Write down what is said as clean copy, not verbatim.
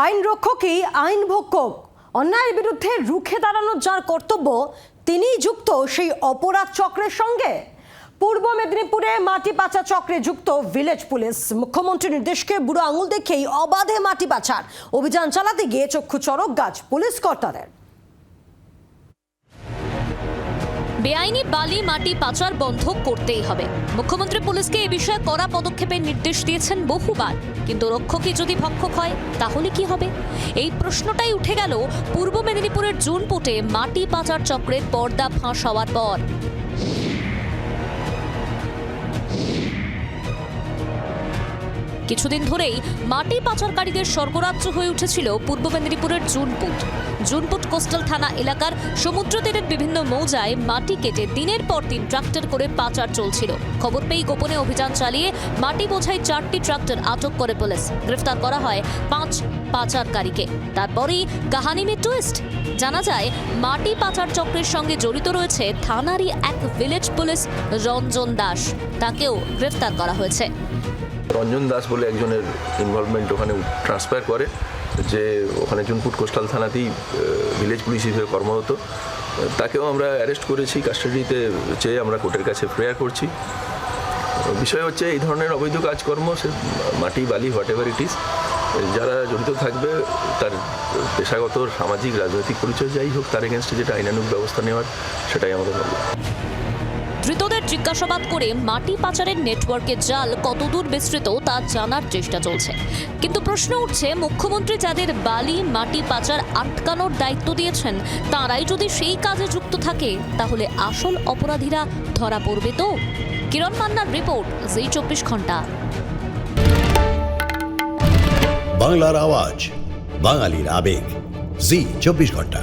আইন রক্ষকই আইন ভক্ষক। অন্যায়ের বিরুদ্ধে রুখে দাঁড়ানোর যার কর্তব্য, তিনিই যুক্ত সেই অপরাধ চক্রের সঙ্গে। পূর্ব মেদিনীপুরে মাটি পাচার চক্রে যুক্ত ভিলেজ পুলিশ। মুখ্যমন্ত্রীর নির্দেশকে বুড়ো আঙুল দেখেই অবাধে মাটি পাচার অভিযান চালাতে গিয়ে চক্ষু চড়ক গাছ পুলিশ কর্তাদের। বেআইনি বালি মাটি পাচার বন্ধ করতেই হবে। মুখ্যমন্ত্রী পুলিশকে এই বিষয়ে কড়া পদক্ষেপের নির্দেশ দিয়েছেন বহুবার, কিন্তু রক্ষকই যদি ভক্ষক হয় তাহলে কি হবে? এই প্রশ্নটাই উঠে গেল পূর্ব মেদিনীপুরের জুনপুটে মাটি পাচার চক্রের পর্দা ফাঁস হওয়ার পর। কিছুদিন ধরেই মাটি পাচারকারীদের স্বর্গরাজ্য হয়ে উঠেছিল পূর্ব মেদিনীপুরের জুনপুট কোস্টাল থানা এলাকার সমুদ্র তীরের বিভিন্ন মৌজায় মাটি কেটে দিনের পর দিন ট্রাক্টর করে পাচার চলছিল। খবর পেয়ে গোপনে অভিযান চালিয়ে মাটি বোঝাই 4টি ট্রাক্টর আটক করে পুলিশ। গ্রেফতার করা হয় 5 পাচারকারীকে। তারপরেই কাহিনী মে টুইস্ট। জানা যায় মাটি পাচার চক্রের সঙ্গে জড়িত রয়েছে থানারই এক ভিলেজ পুলিশ রঞ্জন দাস। তাকেও গ্রেফতার করা হয়েছে। রঞ্জন দাস বলে একজনের ইনভলভমেন্ট ওখানে ট্রান্সফার করে, যে ওখানে জুনপুট কোস্টাল থানাতেই ভিলেজ পুলিশ হিসেবে কর্মরত। তাকেও আমরা অ্যারেস্ট করেছি, কাস্টাডিতে চেয়ে আমরা কোর্টের কাছে প্রেয়ার করছি। বিষয় হচ্ছে এই ধরনের অবৈধ কাজকর্ম, সে মাটি বালি হোয়াট এভার ইট ইজ, যারা জড়িত থাকবে তার পেশাগত সামাজিক রাজনৈতিক পরিচয় যাই হোক, তার এগেনস্টে যেটা আইনানুগ ব্যবস্থা নেওয়ার সেটাই আমাদের হবে। ধৃতদের জিজ্ঞাসাবাদ করে মাটি পাচারের নেটওয়ার্কের জাল কতদূর বিস্তৃত তা জানার চেষ্টা চলছে। কিন্তু প্রশ্ন উঠছে, মুখ্যমন্ত্রী যাদের বালি মাটি পাচার আটকানোর দায়িত্ব দিয়েছেন, তারাই যদি সেই কাজে যুক্ত থাকে, তাহলে আসল অপরাধীরা ধরা পড়বে তো? কিরণ মান্নার রিপোর্ট, জি 24 ঘন্টা। বাংলার আওয়াজ, বাঙালির আবেগ, জি 24 ঘন্টা।